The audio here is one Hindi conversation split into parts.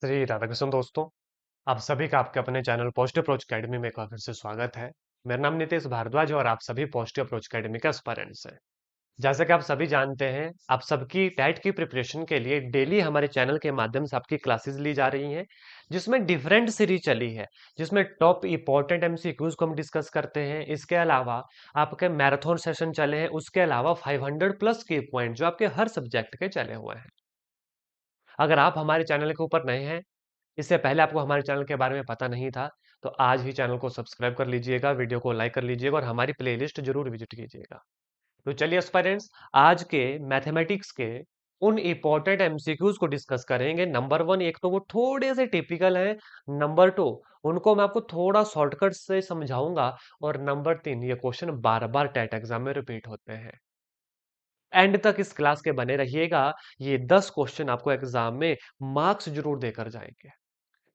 श्री राधाकृष्ण दोस्तों, आप सभी का आपके अपने चैनल पॉजिटिव अप्रोच अकेडमी में एक बार फिर से स्वागत है। मेरा नाम नितेश भारद्वाज है और आप सभी पॉजिटिव अप्रोच अकेडमी के एस्पायरेंट्स हैं। जैसा कि आप सभी जानते हैं, आप सबकी टेट की प्रिपरेशन के लिए डेली हमारे चैनल के माध्यम से आपकी क्लासेस ली जा रही हैं, जिसमें डिफरेंट सीरीज चली है, जिसमें टॉप इंपॉर्टेंट एमसीक्यूज को हम डिस्कस करते हैं। इसके अलावा आपके मैराथन सेशन चले हैं, उसके अलावा 500 प्लस की पॉइंट जो आपके हर सब्जेक्ट के चले हुए हैं। अगर आप हमारे चैनल के ऊपर नए हैं, इससे पहले आपको हमारे चैनल के बारे में पता नहीं था, तो आज ही चैनल को सब्सक्राइब कर लीजिएगा, वीडियो को लाइक कर लीजिएगा और हमारी प्लेलिस्ट जरूर विजिट कीजिएगा। तो चलिए एस्पायरेंट्स, आज के मैथमेटिक्स के उन इंपॉर्टेंट एमसीक्यूज को डिस्कस करेंगे। नंबर वन, एक तो वो थोड़े से टिपिकल है। नंबर टू, उनको मैं आपको थोड़ा शॉर्टकट से समझाऊंगा। और नंबर तीन, ये क्वेश्चन बार बार टेट एग्जाम में रिपीट होते हैं। एंड तक इस क्लास के बने रहिएगा। ये 10 क्वेश्चन आपको एग्जाम में मार्क्स जरूर देकर जाएंगे।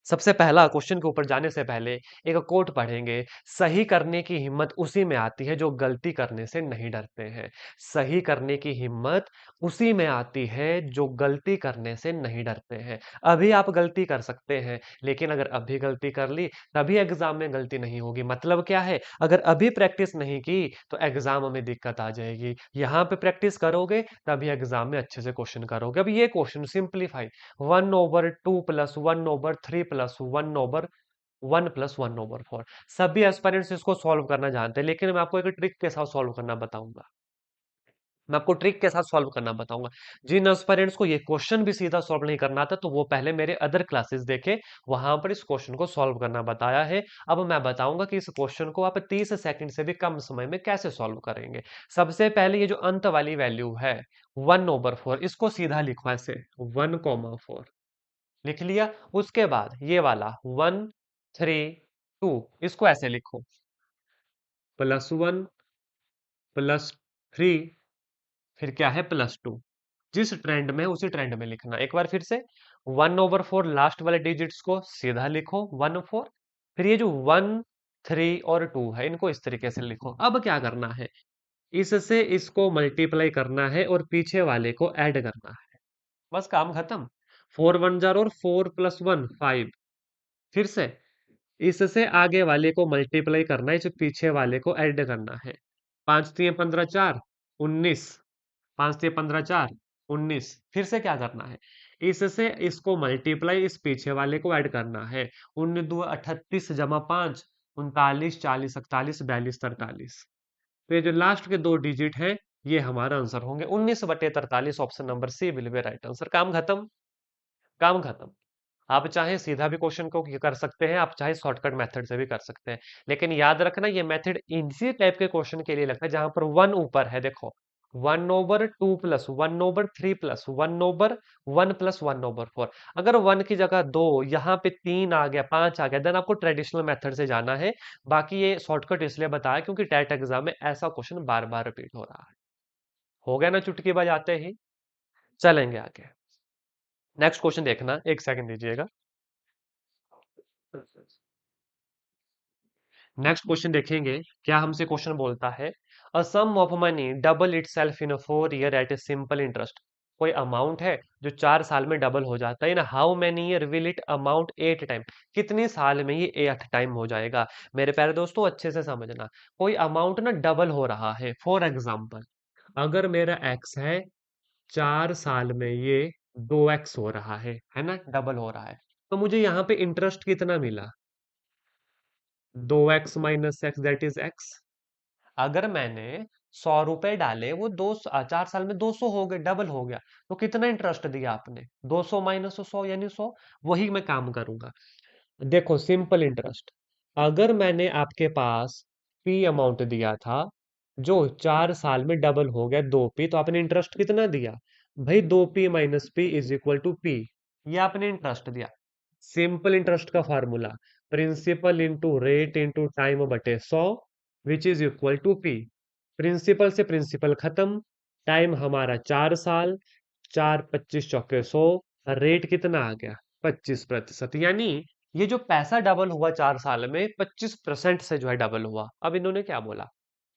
सबसे पहला क्वेश्चन के ऊपर जाने से पहले एक कोट पढ़ेंगे। सही करने की हिम्मत उसी में आती है जो गलती करने से नहीं डरते हैं। सही करने की हिम्मत उसी में आती है जो गलती करने से नहीं डरते हैं। अभी आप गलती कर सकते हैं, लेकिन अगर अभी गलती कर ली तभी एग्जाम में गलती नहीं होगी। मतलब क्या है, अगर अभी प्रैक्टिस नहीं की तो एग्जाम में दिक्कत आ जाएगी। यहाँ पे प्रैक्टिस करोगे तभी एग्जाम में अच्छे से क्वेश्चन करोगे। अब ये question simplify, 1/2 plus 1/3 plus 1/1 plus 1/4, सभी एस्पिरेंट्स इसको सॉल्व करना जानते हैं, लेकिन मैं आपको एक ट्रिक के साथ सॉल्व करना बताऊंगा। मैं आपको ट्रिक के साथ सॉल्व करना बताऊंगा। जिन एस्पिरेंट्स को ये क्वेश्चन भी सीधा सॉल्व नहीं करना आता, तो वो पहले मेरे अदर क्लासेस देखे, वहां पर इस क्वेश्चन को सॉल्व करना बताया है। अब मैं बताऊंगा कि इस क्वेश्चन को आप 30 सेकंड से भी कम समय में कैसे सॉल्व करेंगे। सबसे पहले ये जो अंत वाली वैल्यू है 1/4, इसको सीधा लिखो ऐसे, 1,4 लिख लिया। उसके बाद ये वाला 1, 3, 2, इसको ऐसे लिखो, +1 +3, फिर क्या है +2। जिस ट्रेंड में उसी ट्रेंड में लिखना। एक बार फिर से, 1/4 लास्ट वाले डिजिट्स को सीधा लिखो 1/4। फिर ये जो 1, 3 और 2 है, इनको इस तरीके से लिखो। अब क्या करना है, इससे इसको मल्टीप्लाई करना है और पीछे वाले को ऐड करना है। बस काम खत्म। 4 1 जार और 4 + 1 5। फिर से इससे आगे वाले को मल्टीप्लाई करना है, इस पीछे वाले को ऐड करना है। 5 × 3 = 15 4 19। 5 × 3 = 15 4 19। फिर से क्या करना है, इससे इसको मल्टीप्लाई, इस पीछे वाले को ऐड करना है। 19 × 2 = 38 + 5 39 40 41 42 43। तो ये जो लास्ट के दो डिजिट है, ये हमारा आंसर होंगे। 19/43, option number C will be right answer. काम खत्म। काम खत्म। आप चाहे सीधा भी क्वेश्चन को कर सकते हैं, आप चाहे शॉर्टकट मेथड से भी कर सकते हैं, लेकिन याद रखना ये मेथड इसी टाइप के क्वेश्चन के लिए लगता है जहां पर वन ऊपर है। देखो, 1/2 प्लस 1/3 प्लस 1/1 प्लस 1/4। अगर वन की जगह दो, यहाँ पे तीन आ गया, पांच आ गया, देन आपको ट्रेडिशनल मेथड से जाना है। बाकी ये शॉर्टकट इसलिए बताया क्योंकि टेट एग्जाम में ऐसा क्वेश्चन बार बार रिपीट हो रहा है। हो गया ना चुटकी बजाते ही। चलेंगे आगे। नेक्स्ट क्वेश्चन देखना, एक सेकंड दीजिएगा। नेक्स्ट क्वेश्चन देखेंगे। क्या हमसे क्वेश्चन बोलता है, a sum of money double itself in 4 year at a simple interest. कोई अमाउंट है जो 4 साल में डबल हो जाता है ना। How many year will it amount 8 time. कितने साल में ये 8 टाइम हो जाएगा। मेरे प्यारे दोस्तों अच्छे से समझना, कोई अमाउंट ना डबल हो रहा है। फॉर एग्जाम्पल, अगर मेरा एक्स है, 4 साल में ये 2x हो रहा है ना, डबल हो रहा है। तो मुझे यहाँ पे इंटरेस्ट कितना मिला, 2x minus x that is x. अगर मैंने 100 रुपए डाले, वो 4 साल में 200 हो गए, डबल हो गया। तो कितना इंटरेस्ट दिया आपने, 200 माइनस 100 यानी 100। वही मैं काम करूंगा। देखो, सिंपल इंटरेस्ट, अगर मैंने आपके पास पी अमाउंट दिया था, जो 4 साल में डबल हो गया 2p, तो आपने इंटरेस्ट कितना दिया भाई, 2p - p = p। ये आपने इंटरेस्ट दिया। सिंपल इंटरेस्ट का formula, principal into rate into time बटे 100, which is equal to P. Principal से प्रिंसिपल खत्म, टाइम हमारा 4 साल, 4 × 25 = 100, रेट कितना आ गया 25%। यानी ये जो पैसा डबल हुआ 4 साल में, 25% से जो है डबल हुआ। अब इन्होंने क्या बोला,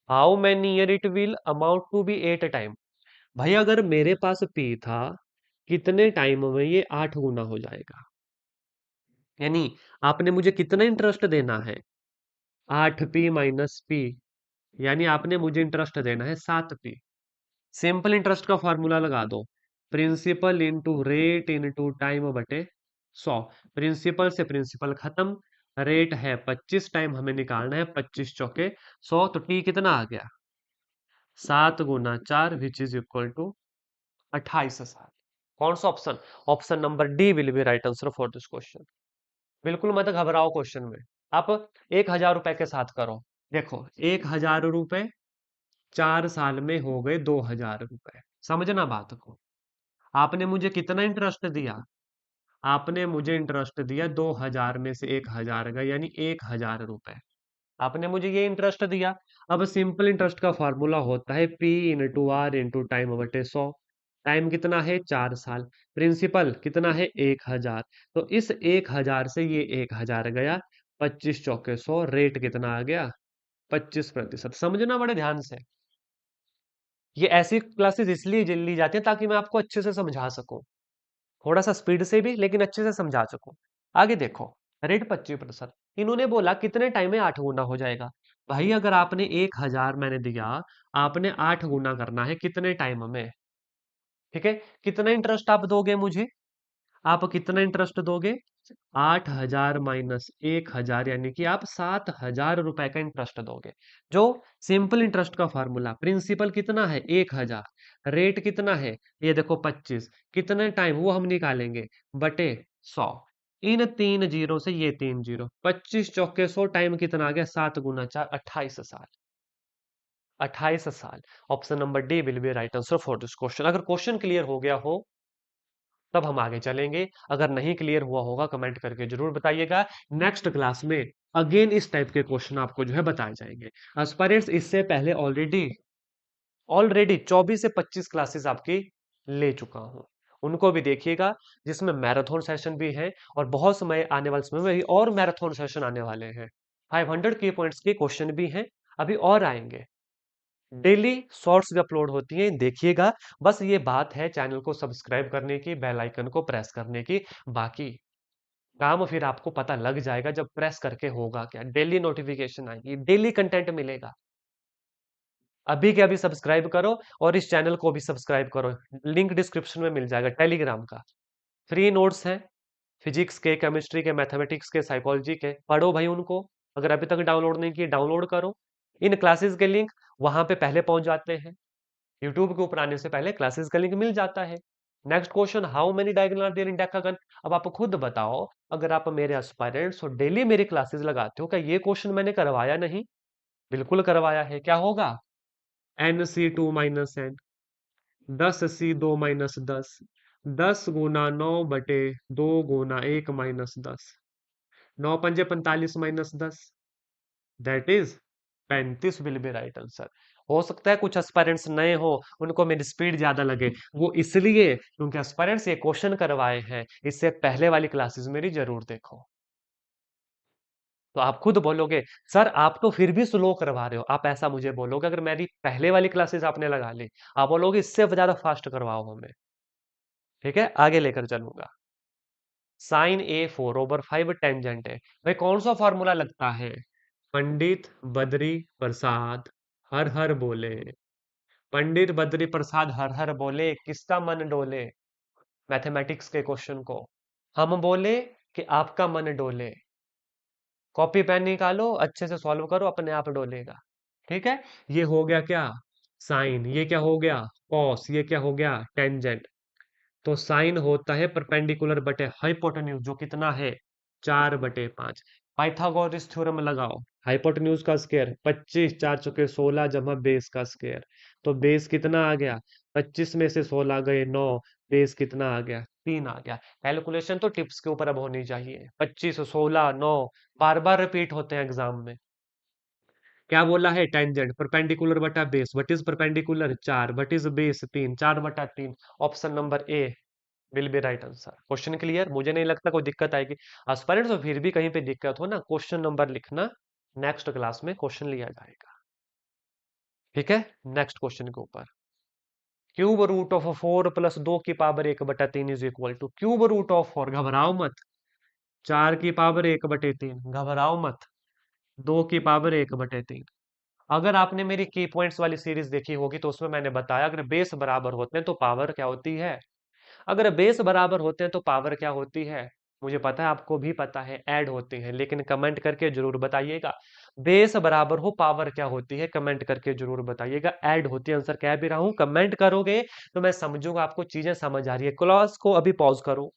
how many year it will amount to be 8 time. भाई अगर मेरे पास पी था, कितने टाइम में ये 8 गुना हो जाएगा। यानी आपने मुझे कितना इंटरेस्ट देना है, 8p माइनस पी, यानी आपने मुझे इंटरेस्ट देना है 7p। सिंपल इंटरेस्ट का फॉर्मूला लगा दो, principal into rate into time बटे 100। प्रिंसिपल से प्रिंसिपल खत्म, रेट है 25, टाइम हमें निकालना है 25 चौके 100, तो टी कितना आ गया, 7 गुना 4 विच इज इक्वल टू 28 साल। कौन सा option, option number D will be right answer for this question. बिल्कुल मत घबराओ क्वेश्चन में। आप 1,000 रुपए के साथ करो, देखो 1,000 रुपए 4 साल में हो गए 2,000 रुपए। समझना बात को, आपने मुझे कितना इंटरेस्ट दिया, आपने मुझे इंटरेस्ट दिया 2,000 में से 1,000 का, यानी 1,000 रुपए आपने मुझे ये इंटरेस्ट दिया। अब सिंपल इंटरेस्ट का फॉर्मूला होता है P into R into time बटे 100। टाइम कितना है, 4 साल। प्रिंसिपल कितना है, 1,000। तो इस 1,000 से ये 1,000 गया, 25 चौके 100, रेट कितना आ गया, 25%। समझना बड़े ध्यान से, ये ऐसी क्लासेस इसलिए ली जाती है ताकि मैं आपको अच्छे से समझा सकूं, थोड़ा सा स्पीड से भी, लेकिन अच्छे से समझा सकूं। आगे देखो, रेट 25%। इन्होंने बोला कितने टाइम में 8 गुना हो जाएगा। भाई अगर आपने 1,000 मैंने दिया, आपने 8 गुना करना है कितने टाइम में, ठीक है। कितना इंटरेस्ट आप दोगे मुझे, आप कितना इंटरेस्ट दोगे, 8,000 माइनस 1,000, यानी कि आप 7,000 रुपए का इंटरेस्ट दोगे। जो सिंपल इंटरेस्ट का फॉर्मूला, प्रिंसिपल कितना है, 1,000, रेट कितना है, ये देखो 25, कितने टाइम वो हम निकालेंगे, बटे 100। इन 3 जीरो से ये 3 जीरो, 25 चौके 100, टाइम कितना आ गया, 7 गुना 4, 28 साल। 28 साल। Option number D will be right answer for this question. अगर क्वेश्चन क्लियर हो गया हो तब हम आगे चलेंगे, अगर नहीं क्लियर हुआ होगा कमेंट करके जरूर बताइएगा। नेक्स्ट क्लास में अगेन इस टाइप के क्वेश्चन आपको जो है बताए जाएंगे। एस्पायरेंट्स इससे पहले ऑलरेडी ऑलरेडी 24 से 25 क्लासेस आपकी ले चुका हूं, उनको भी देखिएगा, जिसमें मैराथन सेशन भी है, और बहुत समय आने वाले समय में भी और मैराथन सेशन आने वाले हैं। 500 की पॉइंट्स के क्वेश्चन भी हैं, अभी और आएंगे। डेली शॉर्ट्स भी अपलोड होती हैं, देखिएगा। बस ये बात है चैनल को सब्सक्राइब करने की, बेल आइकन को प्रेस करने की। बाकी काम फिर आपको पता लग जाएगा, जब प्रेस करके होगा क्या, डेली नोटिफिकेशन आएगी, डेली कंटेंट मिलेगा। अभी के अभी सब्सक्राइब करो, और इस चैनल को भी सब्सक्राइब करो, लिंक डिस्क्रिप्शन में मिल जाएगा टेलीग्राम का। फ्री नोट्स हैं, फिजिक्स के, केमिस्ट्री के, मैथमेटिक्स के, साइकोलॉजी के, पढ़ो भाई उनको। अगर अभी तक डाउनलोड नहीं किए, डाउनलोड करो। इन क्लासेस के लिंक वहां पे पहले पहुंच जाते हैं, यूट्यूब के ऊपर आने से पहले क्लासेस का लिंक मिल जाता है। Next question, how many diagonal are there in decagon. अब आप खुद बताओ, अगर आप मेरे एस्पायरेंट्स हो, डेली मेरी क्लासेस लगाते हो, क्या ये क्वेश्चन मैंने करवाया नहीं, बिल्कुल करवाया है। क्या होगा, NC2 - N, 10C2 - 10, 10 गुना 9 बटे 2 गुना 1 - 10, 9 × 5 = 45 - 10, that is 35 will be right answer. हो सकता है कुछ एस्पायरेंट्स नए हो, उनको मेरी स्पीड ज्यादा लगे, वो इसलिए क्योंकि एस्पायरेंट्स ये क्वेश्चन करवाए हैं, इससे पहले वाली क्लासेस मेरी जरूर देखो। तो आप खुद बोलोगे, सर आप तो फिर भी स्लो करवा रहे हो, आप ऐसा मुझे बोलोगे अगर मेरी पहले वाली क्लासेस आपने लगा ली, आप बोलोगे इससे ज्यादा फास्ट करवाओ हमें। ठीक है, आगे लेकर चलूंगा। sin A 4/5 टेंजेंट है, भाई कौन सा फॉर्मूला लगता है, पंडित बद्री प्रसाद हर हर बोले, पंडित बद्री प्रसाद हर हर बोले, किसका मन डोले। मैथमेटिक्स के क्वेश्चन को हम बोले कि आपका मन डोले, कॉपी पेन निकालो, अच्छे से सॉल्व करो, अपने आप डोलेगा। ठीक है, ये हो गया क्या, साइन, ये क्या हो गया, कॉस, ये क्या हो गया, टेंजेंट। तो साइन होता है परपेंडिकुलर बटे हाइपोटेन्यूज, जो कितना है, 4/5। पाइथागोरस थ्योरम लगाओ, हाइपोटेन्यूज का स्क्वायर 25, 4 × 4 = 16 जमा बेस का स्क्वायर, तो बेस कितना आ गया, 25 में से 16 गए 9, बेस कितना आ गया, 3 आ गया। कैलकुलेशन तो टिप्स के ऊपर अब होनी चाहिए, 25, 16, 9 बार बार रिपीट होते हैं एग्जाम में। क्या बोला है, टेंजेंट परपेंडिकुलर बटा base, what is perpendicular, 4, what is base, 3, 4/3। Option number A will be right answer. Question clear, मुझे नहीं लगता कोई दिक्कत आएगी। एस्पायरेंट्स तो फिर भी कहीं पे दिक्कत हो ना, क्वेश्चन नंबर लिखना, नेक्स्ट क्लास में क्वेश्चन लिया जाएगा। ठीक है, नेक्स्ट क्वेश्चन के ऊपर, क्यूब रूट ऑफ 4 + 2 की power 1/3 is equal to, cube root of 4, घबराओ मत, 4 की पावर 1/3, घबराओ मत। 2 की पावर 1/3। अगर आपने मेरी की पॉइंट्स वाली सीरीज देखी होगी तो उसमें मैंने बताया अगर बेस बराबर होते हैं तो पावर क्या होती है। अगर बेस बराबर होते हैं तो पावर क्या होती है। मुझे पता है आपको भी पता है, ऐड होती है, लेकिन कमेंट करके जरूर बताइएगा। बेस बराबर हो पावर क्या होती है, कमेंट करके जरूर बताइएगा। ऐड होती है, आंसर कह भी रहा हूं, कमेंट करोगे तो मैं समझूंगा आपको चीजें समझ आ रही है। क्लास को अभी पॉज करो,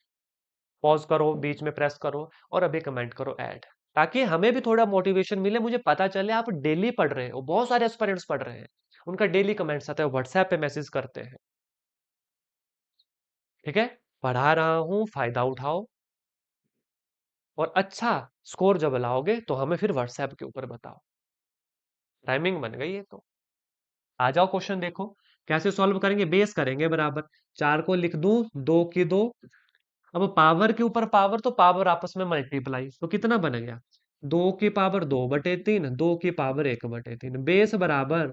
पॉज करो, बीच में प्रेस करो और अभी कमेंट करो ऐड, ताकि हमें भी थोड़ा मोटिवेशन मिले। मुझे पता चले आप डेली पढ़ रहे हो, बहुत सारे एस्पिरेंट्स पढ़ रहे हैं, उनका डेली कमेंट्स आता है, व्हाट्सएप पे मैसेज करते हैं। ठीक है, पढ़ा रहा हूं, फायदा उठाओ और अच्छा स्कोर जब लाओगे तो हमें फिर व्हाट्सएप के ऊपर बताओ। टाइमिंग बन गई है तो आ जाओ, क्वेश्चन देखो कैसे सॉल्व करेंगे। बेस करेंगे बराबर, 4 को लिख दूं, 2 की 2। अब पावर के ऊपर पावर तो पावर आपस में मल्टीप्लाई, तो कितना बन गया, 2 की पावर 2/3, 2 की पावर 1/3, बेस बराबर,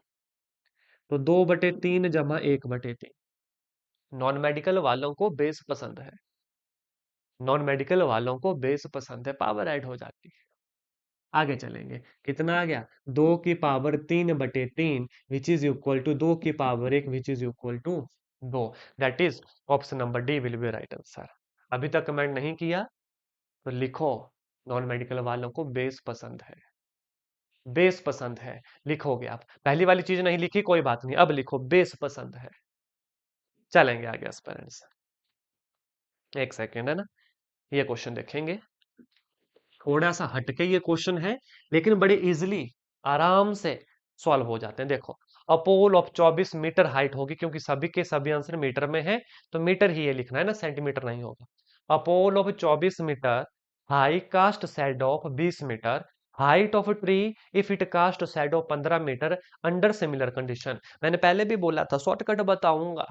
तो 2/3 जमा 1/3। नॉन मेडिकल वालों को बेस पसंद है, नॉन मेडिकल वालों को बेस पसंद है, पावर ऐड हो जाती है। आगे चलेंगे, कितना आ गया, 2 की power 3/3 which is equal to 2 की power 1 which is equal to 2। That is option number D will be right answer. अभी तक कमेंट नहीं किया तो लिखो, नॉन मेडिकल वालों को बेस पसंद है, बेस पसंद है। लिखोगे आप, पहली वाली चीज नहीं लिखी कोई बात नहीं, अब लिखो बेस पसंद है। चलेंगे आगे एस्पिरेंट्स, एक सेकेंड है ना, ये क्वेश्चन देखेंगे। थोड़ा सा हटके ये क्वेश्चन है, लेकिन बड़े इजिली, आराम से सॉल्व हो जाते हैं। देखो, अ पोल ऑफ 24 मीटर हाइट होगी, क्योंकि सभी के सभी आंसर मीटर में है, तो मीटर ही ये लिखना है ना, सेंटीमीटर नहीं होगा। A pole of 24 metre, high cast shadow of 20 metre, height of tree if it cast shadow 15 metre under similar condition. मैंने पहले भी बोला था, शॉर्टकट बताऊंगा।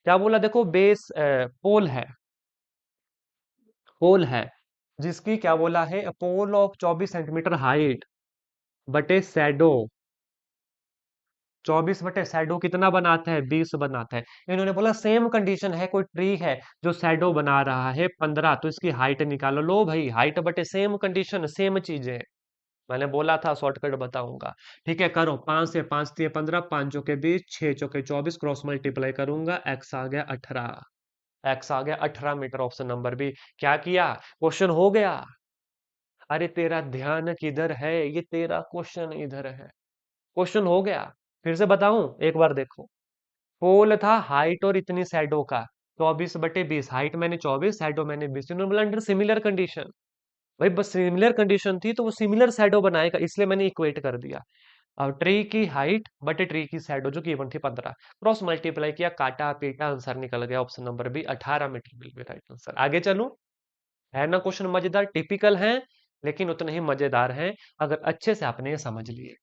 क्या बोला, देखो बेस पोल है, पोल है जिसकी क्या बोला है, पोल ऑफ 24 सेंटीमीटर हाइट बटे शैडो, 24/शैडो कितना बनाता है, 20 बनाता है। इन्होंने बोला सेम कंडीशन है, कोई ट्री है जो शैडो बना रहा है 15, तो इसकी हाइट निकालो। लो भाई, हाइट बटे सेम कंडीशन, सेम चीजें। मैंने बोला था शॉर्टकट बताऊंगा। ठीक है, करो, 5 से 5 दिए 15, 5 चौके 20, 6 चौके 24, क्रॉस मल्टीप्लाई करूंगा, एक्स आ गया 18, एक्स आ गया 18 मीटर, ऑप्शन नंबर बी। क्या किया, क्वेश्चन हो गया। अरे तेरा ध्यान किधर है, ये तेरा क्वेश्चन इधर है, क्वेश्चन हो गया। फिर से बताऊं, एक बार देखो। पोल था हाइट और इतनी शैडो का, 24/20, हाइट मैंने 24, शैडो मैंने 20, इन्होंने बोला अंडर सिमिलर कंडीशन। भाई बस सिमिलर कंडीशन थी तो वो सिमिलर शैडो बनाएगा, इसलिए मैंने इक्वेट कर दिया। अब ट्री की हाइट बटे ट्री की शैडो जो कि इवन थी 15, क्रॉस मल्टीप्लाई किया, काटा पीटा, आंसर निकल गया option number B, 18 meter will be right answer. आगे चलूं, है ना क्वेश्चन मजेदार, टिपिकल है, लेकिन उतने ही मजेदार हैं अगर अच्छे से आपने ये समझ लिए,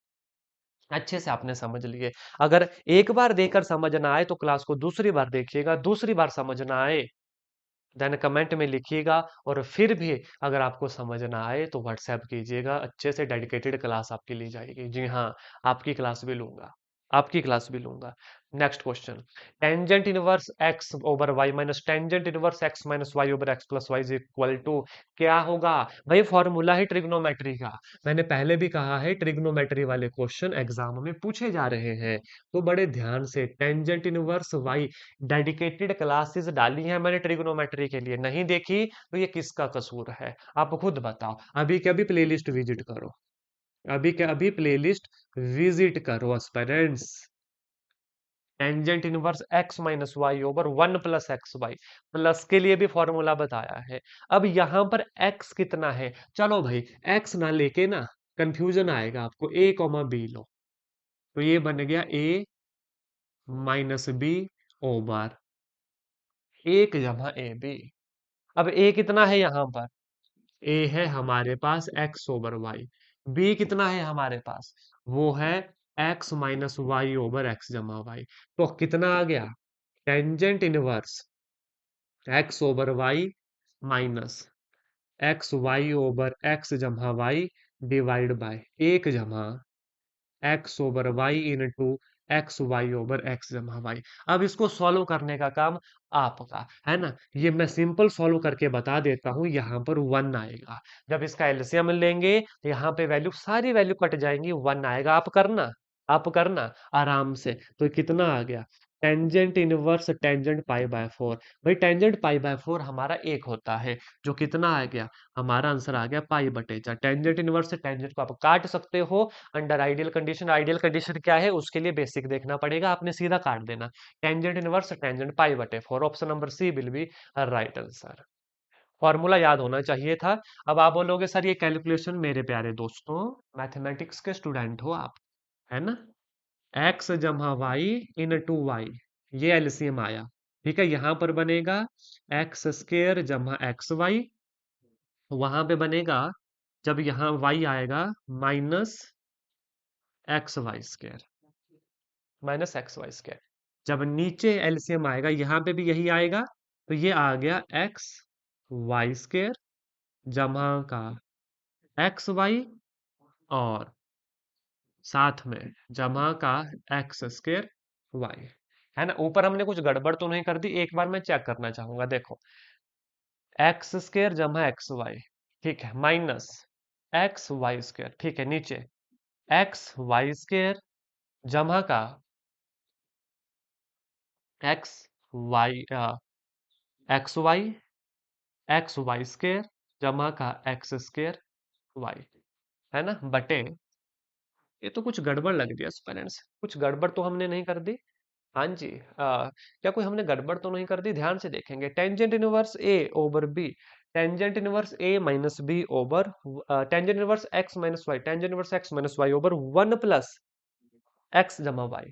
अच्छे से आपने समझ लिए। अगर एक बार देखकर समझ ना आए तो क्लास को दूसरी बार देखिएगा, दूसरी बार समझ ना आए देन कमेंट में लिखिएगा, और फिर भी अगर आपको समझ ना आए तो व्हाट्सएप कीजिएगा, अच्छे से डेडिकेटेड क्लास आपकी ली जाएगी। जी हाँ, आपकी क्लास भी लूंगा, आपकी क्लास भी लूंगा। Next question, tangent inverse X over Y minus tangent inverse x minus Y over X plus Y is equal to क्या होगा। भाई फॉर्मूला है ट्रिग्नोमेट्री का, मैंने पहले भी कहा है ट्रिग्नोमेट्री वाले क्वेश्चन एग्जाम में पूछे जा रहे हैं, तो बड़े ध्यान से, tangent inverse Y, dedicated classes डाली है मैंने ट्रिग्नोमेट्री के लिए, नहीं देखी तो ये किसका कसूर है, आप खुद बताओ। अभी के अभी प्लेलिस्ट विजिट करो, अभी के अभी प्लेलिस्ट विजिट करो aspirants. Tangent inverse x minus Y over 1 + x y, plus के लिए भी फॉर्मूला बताया है। अब यहां पर x कितना है, चलो भाई x ना लेके ना कंफ्यूजन आएगा आपको, a, b लो, तो ये बन गया a minus B over 1 + ab। अब a कितना है यहाँ पर, a है हमारे पास x/y, b कितना है हमारे पास, वो है x - y/x/y। तो कितना आ गया, tangent inverse x/y minus x/y/x जमा y डिवाइड बाय 1 जमा x/y into X Y over X जमा वाई। अब इसको सॉल्व करने का काम आपका है ना। ये मैं सिंपल सॉल्व करके बता देता हूं, यहाँ पर 1 आएगा। जब इसका एलसीएम लेंगे तो यहाँ पे वैल्यू, सारी वैल्यू कट जाएंगी, 1 आएगा। आप करना आराम से। तो कितना आ गया, tangent inverse tangent pi by 4। भाई टेंजेंट पाई बाय 4 हमारा एक होता है, जो कितना आ गया, हमारा आंसर आ गया पाई बटे 4। टेंजेंट इनवर्स से टेंजेंट को आप काट सकते हो under ideal condition. Ideal condition क्या है, उसके लिए बेसिक देखना पड़ेगा, आपने सीधा काट देना। टेंजेंट इनवर्स टेंजेंट पाई बटे 4, option number C will be right answer. Formula याद होना चाहिए था। अब आप बोलोगे सर ये कैलकुलेशन, मेरे प्यारे दोस्तों मैथमेटिक्स के स्टूडेंट हो आप, है ना। एक्स जमा वाई इन टू वाई, ये एलसीएम आया। ठीक है, यहां पर बनेगा एक्स स्केयर जमा एक्स वाई, वहां पे बनेगा, जब यहाँ वाई आएगा minus x Y square, minus x Y square. जब नीचे एलसीएम आएगा, यहाँ पे भी यही आएगा, तो ये आ गया एक्स वाई स्केयर जमा का एक्स वाई, और साथ में जमा का एक्स स्केयर वाई, है ना। ऊपर हमने कुछ गड़बड़ तो नहीं कर दी, एक बार मैं चेक करना चाहूंगा, देखो एक्स स्केयर जमा एक्स वाई, ठीक है, माइनस एक्स वाई स्केयर, ठीक है, नीचे एक्स वाई स्केयर जमा का X Y, X Y square जमा का एक्स स्केयर वाई, है ना, बटे, ये तो कुछ गड़बड़ लग रही है पेरेंट्स, कुछ गड़बड़ तो हमने नहीं कर दी। हाँ जी, क्या कोई हमने गड़बड़ तो नहीं कर दी, ध्यान से देखेंगे। Tangent inverse A over B, tangent inverse A minus B over, tangent inverse x minus y, tangent inverse x minus Y over 1 plus x जमा वाई।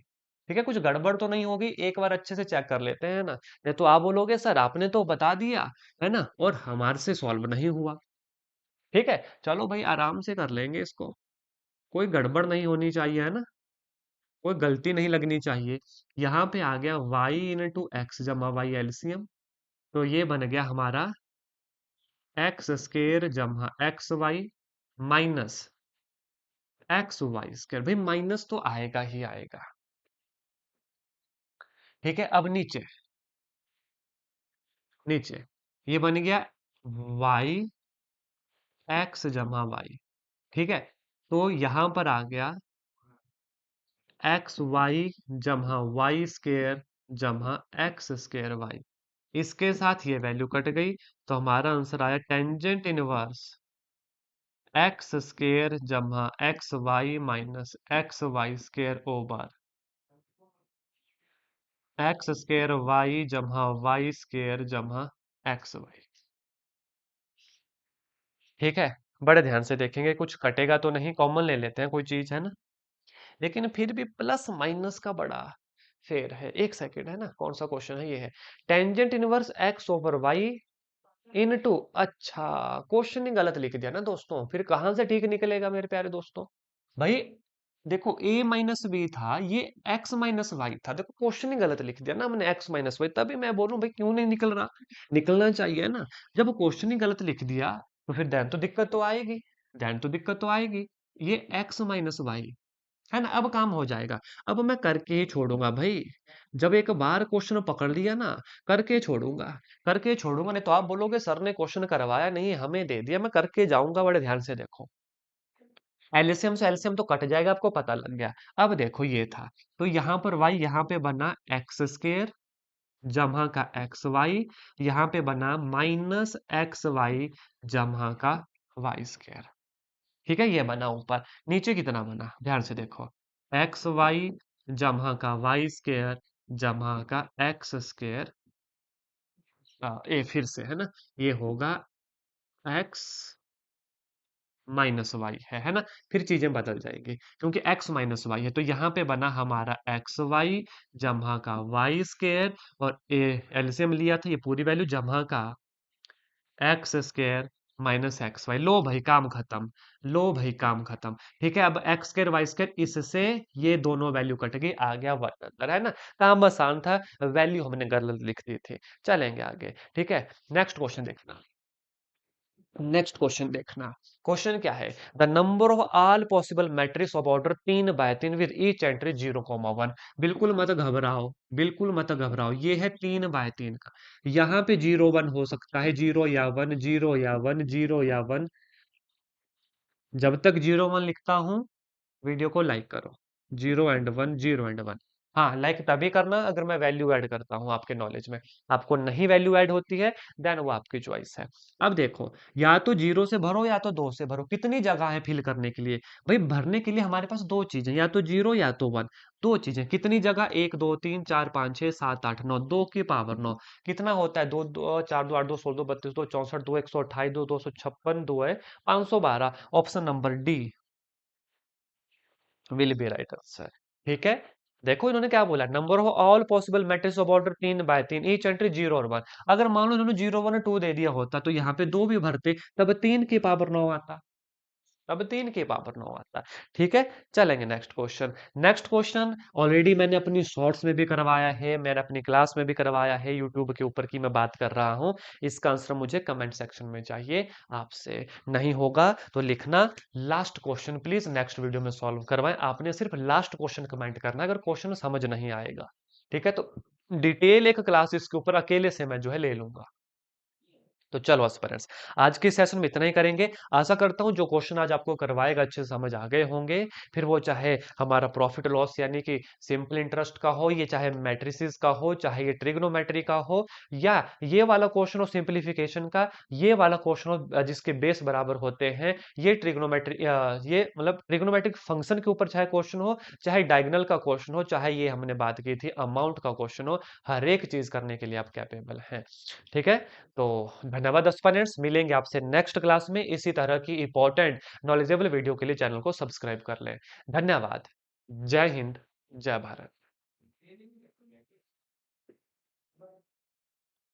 ठीक है, कुछ गड़बड़ तो नहीं होगी, एक बार अच्छे से चेक कर लेते हैं ना। नहीं तो आप बोलोगे सर आपने तो बता दिया, है ना, और हमारे से सॉल्व नहीं हुआ। ठीक है, चलो भाई आराम से कर लेंगे इसको, कोई गड़बड़ नहीं होनी चाहिए, है ना, कोई गलती नहीं लगनी चाहिए। यहाँ पे आ गया y इंटू एक्स जमा वाई एलसीएम, तो ये बन गया हमारा एक्स स्केयर जमा X Y minus x Y square. भाई माइनस तो आएगा ही आएगा। ठीक है, अब नीचे, नीचे ये बन गया y एक्स जमा वाई, ठीक है। तो यहां पर आ गया एक्स वाई जमा वाई स्केयर जमा एक्स स्केयर वाई, इसके साथ ये वैल्यू कट गई, तो हमारा आंसर आया टेंजेंट इनवर्स एक्स स्केयर जमा X Y minus x Y square over X square Y जमा वाई स्केयर जमा एक्स वाई। ठीक है, बड़े ध्यान से देखेंगे, कुछ कटेगा तो नहीं, कॉमन ले लेते हैं कोई चीज, है ना। लेकिन फिर भी प्लस माइनस का बड़ा फेर है। एक सेकेंड, है ना, कौन सा क्वेश्चन है, ये है tangent inverse X over Y into, अच्छा क्वेश्चन ही गलत लिख दिया ना दोस्तों, फिर कहां से ठीक निकलेगा मेरे प्यारे दोस्तों। भाई देखो a माइनस बी था, ये x माइनस वाई था, देखो क्वेश्चन ही गलत लिख दिया ना हमने, x माइनस वाई। तभी मैं बोलूं भाई क्यों नहीं निकल रहा, निकलना चाहिए ना। जब क्वेश्चन ही गलत लिख दिया तो फिर देन तो दिक्कत तो आएगी, देन तो दिक्कत तो आएगी। ये x माइनस वाई, है ना, अब काम हो जाएगा। अब मैं करके ही छोड़ूंगा भाई, जब एक बार क्वेश्चन पकड़ लिया ना, करके छोड़ूंगा, करके छोड़ूंगा। नहीं तो आप बोलोगे सर ने क्वेश्चन करवाया नहीं, हमें दे दिया, मैं करके जाऊंगा। बड़े ध्यान से देखो, एलसीएम से एलसीएम तो कट जाएगा, आपको पता लग गया। अब देखो ये था, तो यहाँ पर y, यहाँ पे बना एक्स स्केयर जमा का एक्स वाई, यहाँ पे बना माइनस एक्स वाई जमा का वाई स्केयर। ठीक है, ये बना ऊपर। नीचे कितना बना, ध्यान से देखो, एक्स वाई जमा का वाई स्केयर जमा का एक्स स्केयर, ए फिर से, है ना, ये होगा एक्स माइनस वाई, है ना। फिर चीजें बदल जाएंगी क्योंकि x माइनस वाई है, तो यहाँ पे बना हमारा एक्स वाई जमा का वाई स्केयर, और ए एलसीएम लिया था, ये पूरी वैल्यू जमा का x square minus x y. लो भाई काम खत्म, लो भाई काम खत्म। ठीक है, अब एक्स स्केयर वाई स्केयर, इससे ये दोनों वैल्यू कट गई, आ गया वन अंदर, है ना। काम आसान था, वैल्यू हमने गलत लिख दी थी। चलेंगे आगे, ठीक है, नेक्स्ट क्वेश्चन देखना। नेक्स्ट क्वेश्चन देखना। क्वेश्चन क्या है? The number of all possible matrix of order 3 by 3 with each entry 0, 1। बिल्कुल मत घबराओ, बिल्कुल मत घबराओ, ये है 3 बाय 3 का। यहाँ पे 0, 1 हो सकता है, 0 या 1, 0 या 1, 0 या 1। जब तक 0, 1 लिखता हूं, वीडियो को लाइक करो। 0 एंड 1, 0 एंड 1। हाँ, लाइक तभी करना अगर मैं वैल्यू ऐड करता हूँ आपके नॉलेज में। आपको नहीं वैल्यू ऐड होती है, देन वो आपकी चॉइस है। अब देखो, या तो 0 से भरो या तो 2 से भरो। कितनी जगह है फिल करने के लिए? भाई भरने के लिए हमारे पास दो चीजें, या तो 0 या तो 1। दो चीजें कितनी जगह? 1 2 3 4 5 6 7 8 9, 2 की पावर 9। कितना होता है? 2 2 4 2 8 2 16 2 32 2 64 2 128 2 256 2 है 512। Option number D will be right answer. ठीक है, देखो इन्होंने क्या बोला, number of all possible matrix of order 3 by 3 each entry 0 और 1। अगर मान लो इन्होंने 0 1 और 2 दे दिया होता तो यहाँ पे 2 भी भरते, तब 3 की पावर 9 आता। अब 3 की पावर 9 आता। ठीक है, चलेंगे next question. Next question already मैंने अपनी शॉर्ट्स में भी करवाया है, मैंने अपनी क्लास में भी करवाया है, यूट्यूब के ऊपर की मैं बात कर रहा हूं। इसका आंसर मुझे कमेंट सेक्शन में चाहिए आपसे। नहीं होगा तो लिखना last question please, next video में सॉल्व करवाएं। आपने सिर्फ लास्ट क्वेश्चन कमेंट करना अगर क्वेश्चन समझ नहीं आएगा। ठीक है, तो डिटेल एक क्लास इसके ऊपर अकेले से मैं जो है ले लूंगा। तो चलो एस्पिरेंट्स, आज के सेशन में इतना ही करेंगे। आशा करता हूँ जो क्वेश्चन आज आपको करवाएगा अच्छे से समझ आ गए होंगे। फिर वो चाहे हमारा प्रॉफिट लॉस यानी कि सिंपल इंटरेस्ट का हो, ये चाहे मैट्रिसेस का हो, चाहे ये ट्रिग्नोमेट्री का हो, या ये वाला क्वेश्चन हो सिंप्लीफिकेशन का, ये वाला क्वेश्चन हो जिसके बेस बराबर होते हैं, ये ट्रिग्नोमेट्री, ये मतलब ट्रिग्नोमेट्रिक फंक्शन के ऊपर चाहे क्वेश्चन हो, चाहे डायगोनल का क्वेश्चन हो, चाहे ये हमने बात की थी अमाउंट का क्वेश्चन हो, हर एक चीज करने के लिए आप कैपेबल हैं। ठीक है, तो धन्यवाद एस्पिरेंट्स, मिलेंगे आपसे नेक्स्ट क्लास में इसी तरह की इंपॉर्टेंट नॉलेजेबल वीडियो के लिए चैनल को सब्सक्राइब कर लें। धन्यवाद। जय हिंद, जय भारत।